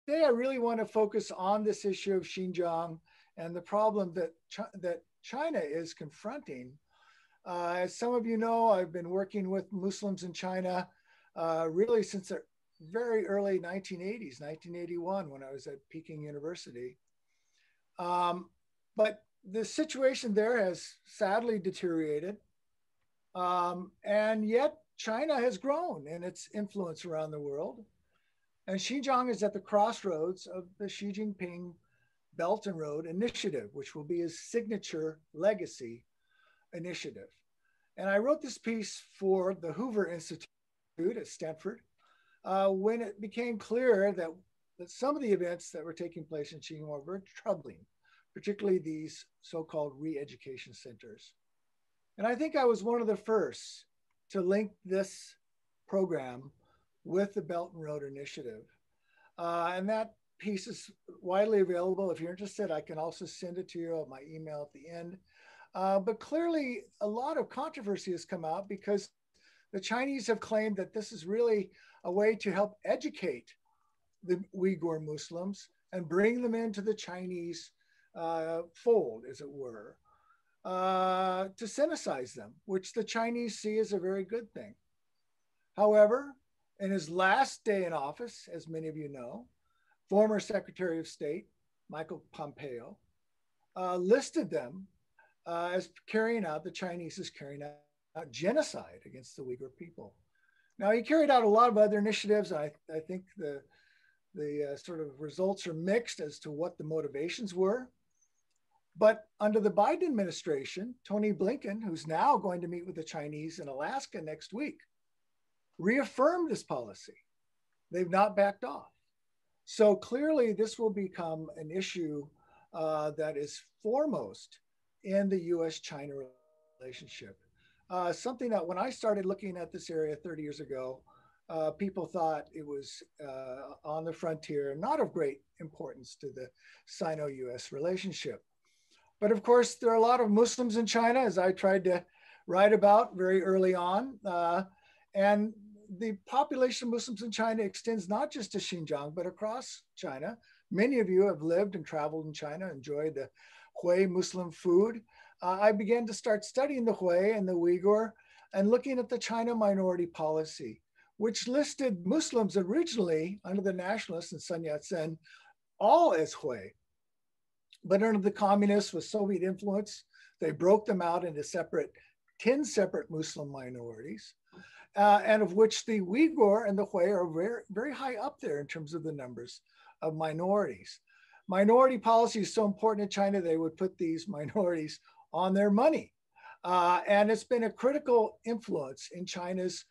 today I really want to focus on this issue of Xinjiang and the problem that China is confronting. As some of you know, I've been working with Muslims in China really since the very early 1980s, 1981, when I was at Peking University. But the situation there has sadly deteriorated. And yet China has grown in its influence around the world. And Xinjiang is at the crossroads of the Xi Jinping Belt and Road Initiative, which will be his signature legacy initiative. And I wrote this piece for the Hoover Institute at Stanford when it became clear that some of the events that were taking place in Xinjiang were very troubling, particularly these so-called re-education centers. And I think I was one of the first to link this program with the Belt and Road Initiative. And that piece is widely available. If you're interested, I can also send it to you at my email at the end. But clearly, a lot of controversy has come out because the Chinese have claimed that this is really a way to help educate the Uyghur Muslims and bring them into the Chinese fold, as it were, to synthesize them, which the Chinese see as a very good thing. However, in his last day in office, as many of you know, former Secretary of State, Michael Pompeo, listed them as carrying out, the Chinese is carrying out genocide against the Uyghur people. Now, he carried out a lot of other initiatives. I think the sort of results are mixed as to what the motivations were. But under the Biden administration, Tony Blinken, who's now going to meet with the Chinese in Alaska next week, reaffirmed this policy. They've not backed off. So clearly this will become an issue that is foremost in the US-China relationship. Something that when I started looking at this area 30 years ago, people thought it was on the frontier, not of great importance to the Sino-US relationship. But of course, there are a lot of Muslims in China, as I tried to write about very early on. And the population of Muslims in China extends not just to Xinjiang, but across China. Many of you have lived and traveled in China, enjoyed the Hui Muslim food. I began to start studying the Hui and the Uyghur and looking at the China minority policy, which listed Muslims originally under the nationalists and Sun Yat-sen all as Hui. But under the communists with Soviet influence, they broke them out into 10 separate Muslim minorities, and of which the Uyghur and the Hui are very, very high up there in terms of the numbers of minorities. Minority policy is so important in China, they would put these minorities on their money. And it's been a critical influence in China's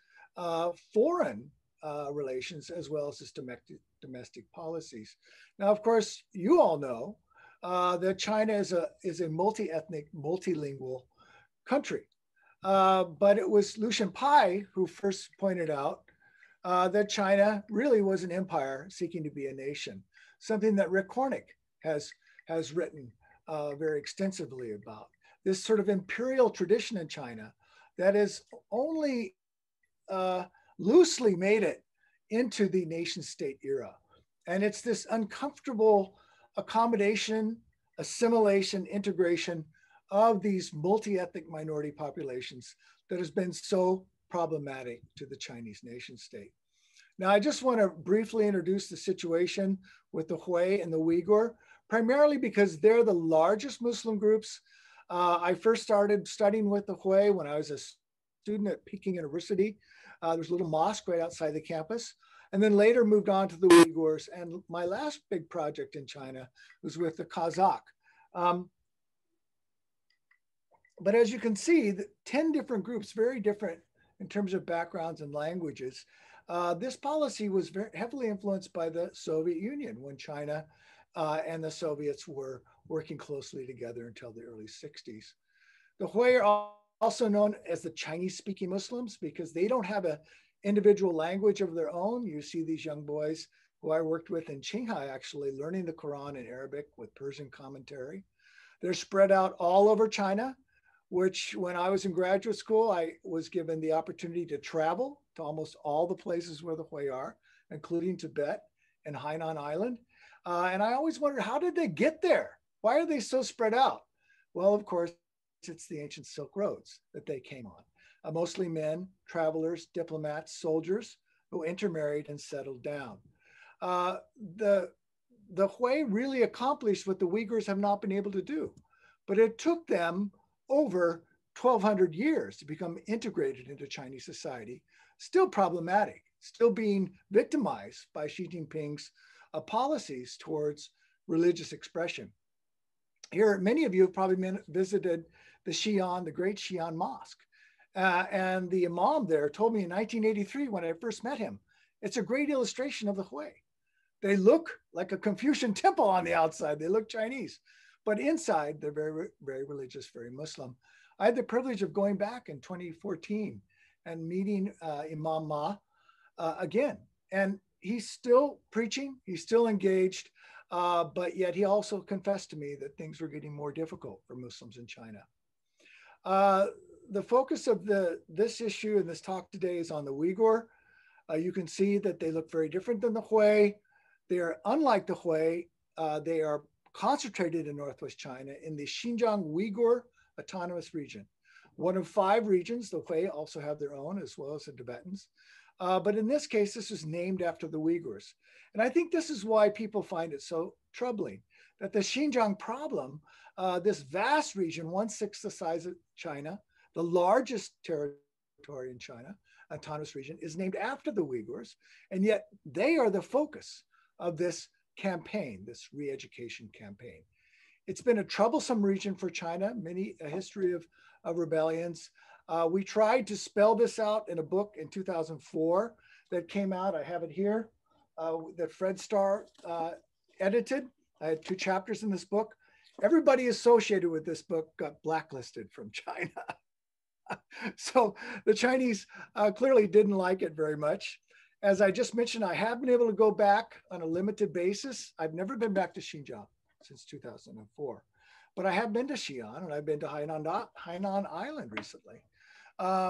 foreign relations as well as its domestic policies. Now, of course, you all know that China is a multi-ethnic, multilingual country. But it was Lu Xunpai who first pointed out that China really was an empire seeking to be a nation, something that Rick Hornick has written very extensively about. This sort of imperial tradition in China that has only loosely made it into the nation state era. And it's this uncomfortable accommodation, assimilation, integration of these multi-ethnic minority populations that has been so problematic to the Chinese nation state. Now, I just want to briefly introduce the situation with the Hui and the Uyghur, primarily because they're the largest Muslim groups. I first started studying with the Hui when I was a student at Peking University. There's a little mosque right outside the campus. And then later moved on to the Uyghurs. And my last big project in China was with the Kazakh. But as you can see, 10 different groups, very different in terms of backgrounds and languages. This policy was very heavily influenced by the Soviet Union when China and the Soviets were working closely together until the early 60s. The Hui are also known as the Chinese-speaking Muslims because they don't have an individual language of their own. You see these young boys who I worked with in Qinghai actually learning the Quran in Arabic with Persian commentary. They're spread out all over China, which when I was in graduate school, I was given the opportunity to travel to almost all the places where the Hui are, including Tibet and Hainan Island. And I always wondered, how did they get there? Why are they so spread out? Well, of course, it's the ancient Silk Roads that they came on. Mostly men, travelers, diplomats, soldiers who intermarried and settled down. The Hui really accomplished what the Uyghurs have not been able to do, but it took them over 1,200 years to become integrated into Chinese society. Still problematic, still being victimized by Xi Jinping's policies towards religious expression. Here, many of you have probably visited the Xi'an, the great Xi'an Mosque. And the imam there told me in 1983 when I first met him, it's a great illustration of the Hui. They look like a Confucian temple on the outside. They look Chinese, but inside they're very, very religious, very Muslim. I had the privilege of going back in 2014 and meeting Imam Ma again. And he's still preaching, he's still engaged, but yet he also confessed to me that things were getting more difficult for Muslims in China. The focus of this issue and this talk today is on the Uyghur. You can see that they look very different than the Hui. They are unlike the Hui. They are concentrated in Northwest China in the Xinjiang Uyghur Autonomous Region. One of 5 regions. The Hui also have their own, as well as the Tibetans. But in this case, this is named after the Uyghurs. And I think this is why people find it so troubling, that the Xinjiang Problem, this vast region, 1/6 the size of China, the largest territory in China, autonomous region, is named after the Uyghurs. And yet they are the focus of this campaign, this re-education campaign. It's been a troublesome region for China, a history of rebellions. We tried to spell this out in a book in 2004 that came out. I have it here, that Fred Starr edited. I had 2 chapters in this book. Everybody associated with this book got blacklisted from China. So the Chinese clearly didn't like it very much. As I just mentioned, I have been able to go back on a limited basis. I've never been back to Xinjiang since 2004, but I have been to Xi'an and I've been to Hainan Island recently,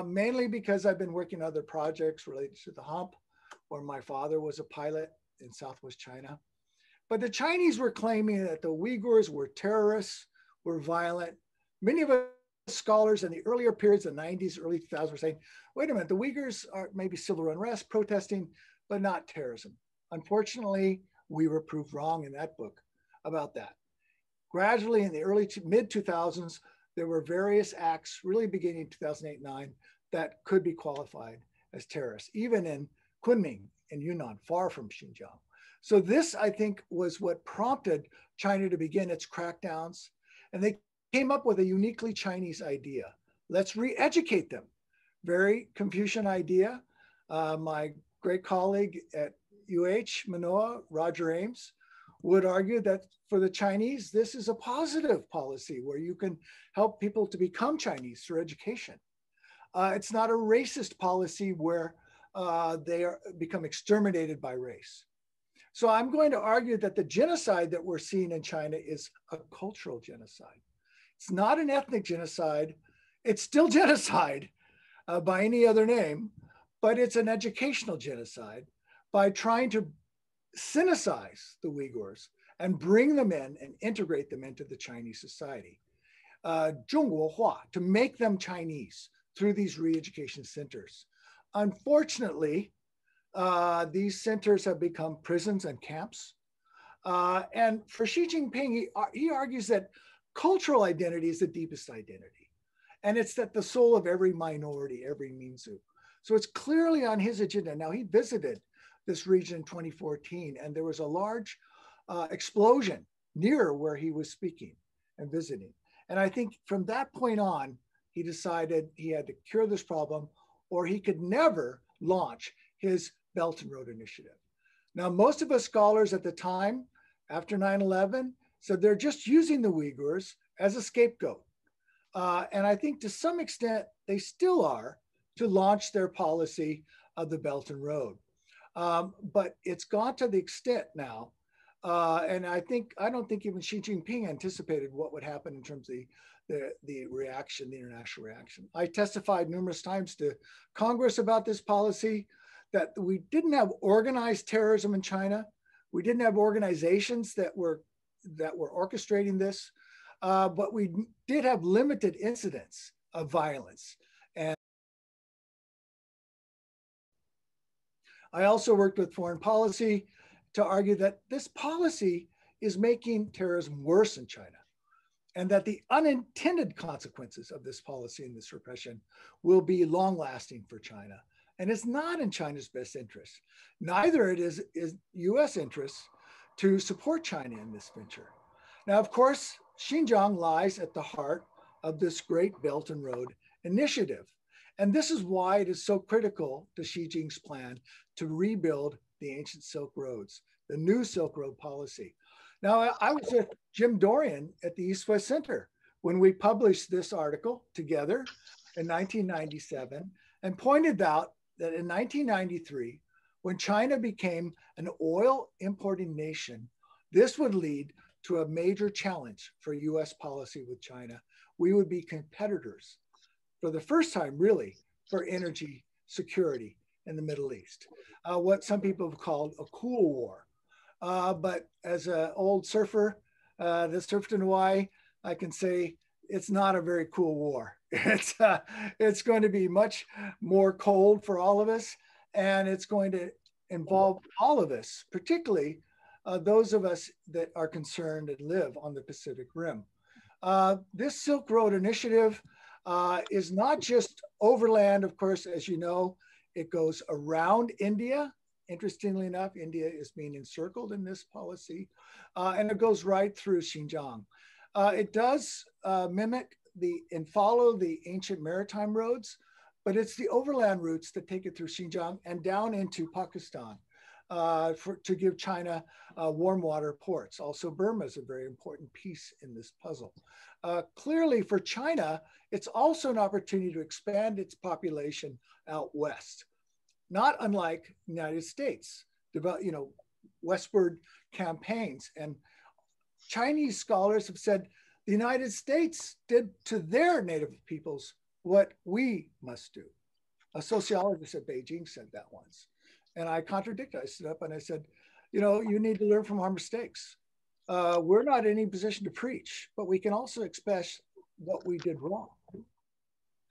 mainly because I've been working on other projects related to the hump, where my father was a pilot in Southwest China. But the Chinese were claiming that the Uyghurs were terrorists, were violent. Many of us scholars in the earlier periods, the 90s, early 2000s, were saying, wait a minute, the Uyghurs are maybe civil unrest, protesting, but not terrorism. Unfortunately, we were proved wrong in that book about that. Gradually, in the early mid-2000s, there were various acts, really beginning in 2008-9, that could be qualified as terrorists, even in Kunming in Yunnan, far from Xinjiang. So this, I think, was what prompted China to begin its crackdowns. And they came up with a uniquely Chinese idea. Let's re-educate them. Very Confucian idea. My great colleague at Manoa, Roger Ames, would argue that for the Chinese, this is a positive policy where you can help people to become Chinese through education. It's not a racist policy where they become exterminated by race. So I'm going to argue that the genocide that we're seeing in China is a cultural genocide. It's not an ethnic genocide. It's still genocide by any other name, but it's an educational genocide by trying to Sinicize the Uyghurs and bring them in and integrate them into the Chinese society. 中国化, to make them Chinese through these re-education centers. Unfortunately, these centers have become prisons and camps. And for Xi Jinping, he argues that cultural identity is the deepest identity. And it's that the soul of every minority, every Minzu. So it's clearly on his agenda. Now, he visited this region in 2014, and there was a large explosion near where he was speaking and visiting. And I think from that point on, he decided he had to cure this problem or he could never launch his Belt and Road Initiative. Now, most of us scholars at the time, after 9/11, said they're just using the Uyghurs as a scapegoat. And I think to some extent, they still are to launch their policy of the Belt and Road. But it's gone to the extent now, and I don't think even Xi Jinping anticipated what would happen in terms of the reaction, the international reaction. I testified numerous times to Congress about this policy, that we didn't have organized terrorism in China. We didn't have organizations that were orchestrating this, but we did have limited incidents of violence. And I also worked with foreign policy to argue that this policy is making terrorism worse in China, and that the unintended consequences of this policy and this repression will be long lasting for China. And it's not in China's best interest. Neither it is US interests to support China in this venture. Now, of course, Xinjiang lies at the heart of this Great Belt and Road Initiative. And this is why it is so critical to Xi Jinping's plan to rebuild the ancient Silk Roads, the new Silk Road policy. Now, I was with Jim Dorian at the East-West Center when we published this article together in 1997 and pointed out that in 1993, when China became an oil importing nation, this would lead to a major challenge for US policy with China. We would be competitors for the first time, really, for energy security in the Middle East, what some people have called a cool war. But as an old surfer that surfed in Hawaii, I can say it's not a very cool war. It's going to be much more cold for all of us, and it's going to involve all of us, particularly those of us that are concerned and live on the Pacific Rim. This Silk Road Initiative is not just overland, of course, as you know, it goes around India. Interestingly enough, India is being encircled in this policy, and it goes right through Xinjiang. It does mimic and follow the ancient maritime roads, but it's the overland routes that take it through Xinjiang and down into Pakistan to give China warm water ports. Also, Burma is a very important piece in this puzzle. Clearly for China, it's also an opportunity to expand its population out west, not unlike the United States, westward campaigns. And Chinese scholars have said the United States did to their native peoples what we must do. A sociologist at Beijing said that once. And I contradicted. I stood up and I said, you need to learn from our mistakes. We're not in any position to preach, but we can also express what we did wrong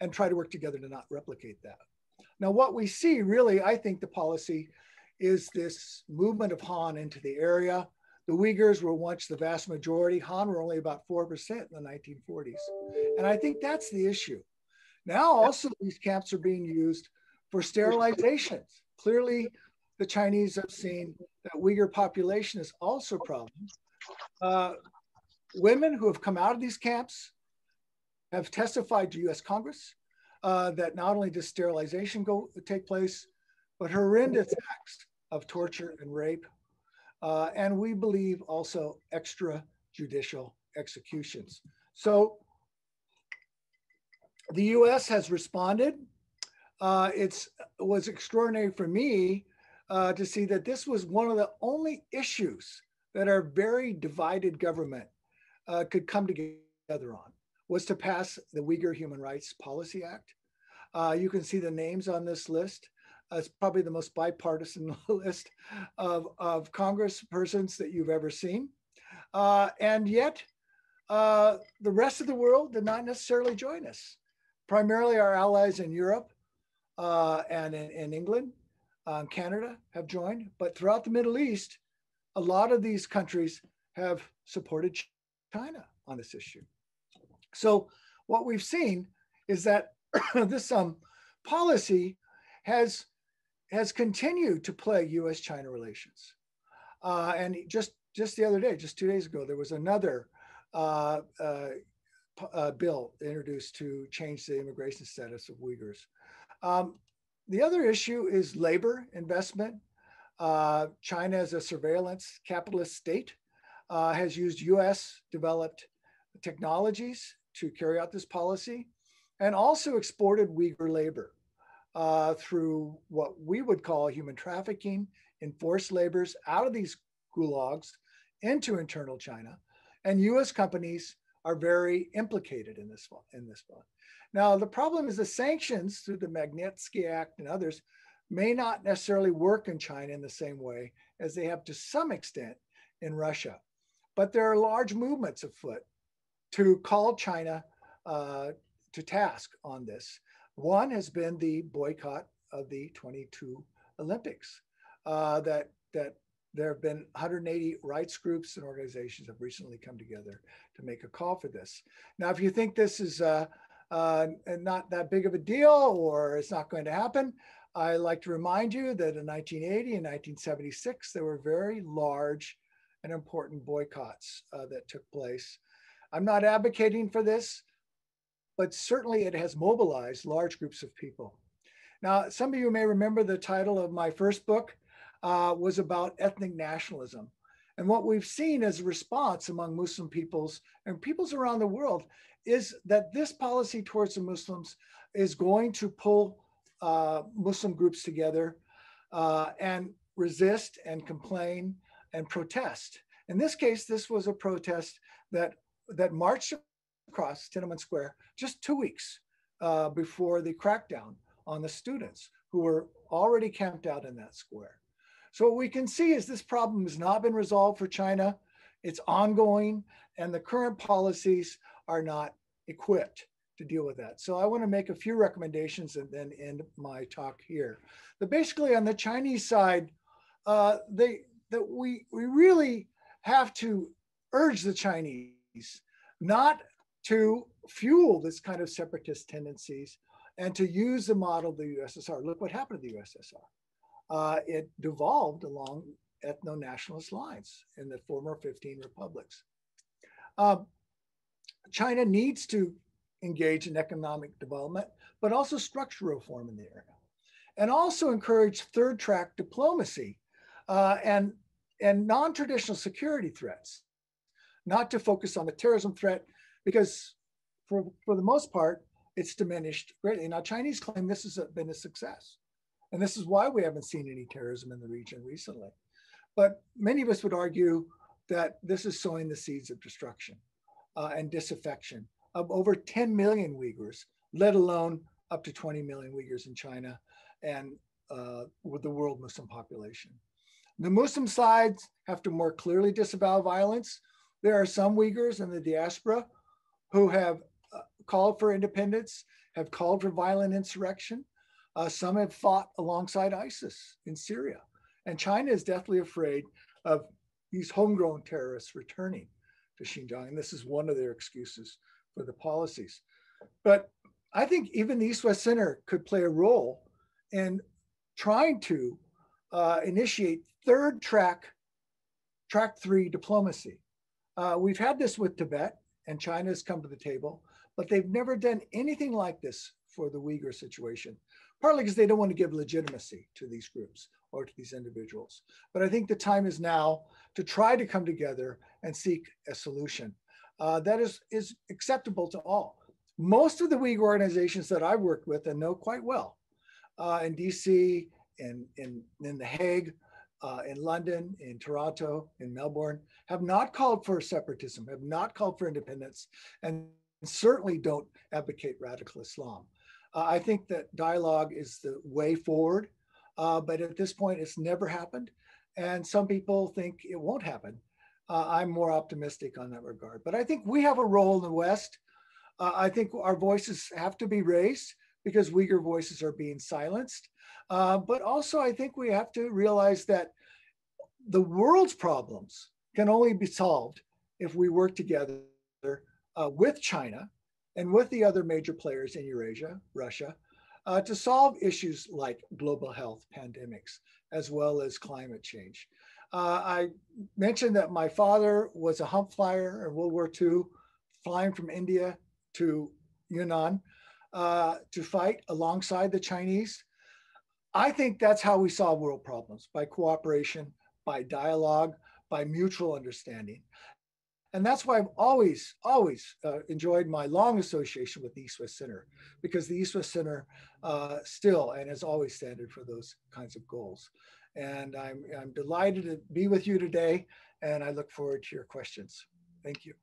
and try to work together to not replicate that. Now, what we see really, I think the policy is this movement of Han into the area. The Uyghurs were once the vast majority. Han were only about 4% in the 1940s. And I think that's the issue. Now, also, these camps are being used for sterilizations. Clearly, the Chinese have seen that Uyghur population is also a problem. Women who have come out of these camps have testified to US Congress that not only does sterilization take place, but horrendous acts of torture and rape. And we believe also extrajudicial executions. So the US has responded. It was extraordinary for me to see that this was one of the only issues that our very divided government could come together on, was to pass the Uyghur Human Rights Policy Act. You can see the names on this list. It's probably the most bipartisan list of congresspersons that you've ever seen. And yet, the rest of the world did not necessarily join us. Primarily our allies in Europe and in England, Canada have joined, but throughout the Middle East, a lot of these countries have supported China on this issue. So what we've seen is that this policy has continued to plague US-China relations. And just the other day, just 2 days ago, there was another bill introduced to change the immigration status of Uyghurs. The other issue is labor investment. China, as a surveillance capitalist state, has used US developed technologies to carry out this policy, and also exported Uyghur labor through what we would call human trafficking, enforced labors out of these gulags into internal China. And US companies are very implicated in this one. Now, the problem is the sanctions through the Magnitsky Act and others may not necessarily work in China in the same way as they have to some extent in Russia. But there are large movements afoot to call China to task on this. One has been the boycott of the 22 Olympics. That there have been 180 rights groups and organizations have recently come together to make a call for this. Now, if you think this is not that big of a deal or it's not going to happen, I like to remind you that in 1980 and 1976, there were very large and important boycotts that took place. I'm not advocating for this, but certainly it has mobilized large groups of people. Now, some of you may remember the title of my first book was about ethnic nationalism. And what we've seen as a response among Muslim peoples and peoples around the world is that this policy towards the Muslims is going to pull Muslim groups together and resist and complain and protest. In this case, this was a protest that marched across Tiananmen Square just 2 weeks before the crackdown on the students who were already camped out in that square. So what we can see is this problem has not been resolved for China. It's ongoing, and the current policies are not equipped to deal with that. So I want to make a few recommendations and then end my talk here. But basically on the Chinese side, we really have to urge the Chinese not to fuel this kind of separatist tendencies and to use the model of the USSR. Look what happened to the USSR. It devolved along ethno-nationalist lines in the former 15 republics. China needs to engage in economic development, but also structural reform in the area, and also encourage third track diplomacy and non-traditional security threats, not to focus on the terrorism threat, because for the most part, it's diminished greatly. Now, Chinese claim this has been a success. And this is why we haven't seen any terrorism in the region recently. But many of us would argue that this is sowing the seeds of destruction and disaffection of over 10 million Uyghurs, let alone up to 20 million Uyghurs in China and with the world Muslim population. The Muslim sides have to more clearly disavow violence. There are some Uyghurs in the diaspora who have called for independence, have called for violent insurrection. Some have fought alongside ISIS in Syria. And China is deathly afraid of these homegrown terrorists returning to Xinjiang. And this is one of their excuses for the policies. But I think even the East-West Center could play a role in trying to initiate third track 3 diplomacy. We've had this with Tibet, and China has come to the table, but they've never done anything like this for the Uyghur situation, partly because they don't want to give legitimacy to these groups or to these individuals. But I think the time is now to try to come together and seek a solution that is acceptable to all. Most of the Uyghur organizations that I've worked with and know quite well in DC, in The Hague, in London, in Toronto, in Melbourne, have not called for separatism, have not called for independence, and certainly don't advocate radical Islam. I think that dialogue is the way forward, but at this point, it's never happened. And some people think it won't happen. I'm more optimistic on that regard. But I think we have a role in the West. I think our voices have to be raised because Uyghur voices are being silenced. But also, I think we have to realize that the world's problems can only be solved if we work together with China and with the other major players in Eurasia, Russia, to solve issues like global health, pandemics, as well as climate change. I mentioned that my father was a hump flyer in World War II, flying from India to Yunnan to fight alongside the Chinese. I think that's how we solve world problems, by cooperation, by dialogue, by mutual understanding. And that's why I've always enjoyed my long association with the East-West Center, because the East-West Center still and has always standed for those kinds of goals. And I'm delighted to be with you today, and I look forward to your questions. Thank you.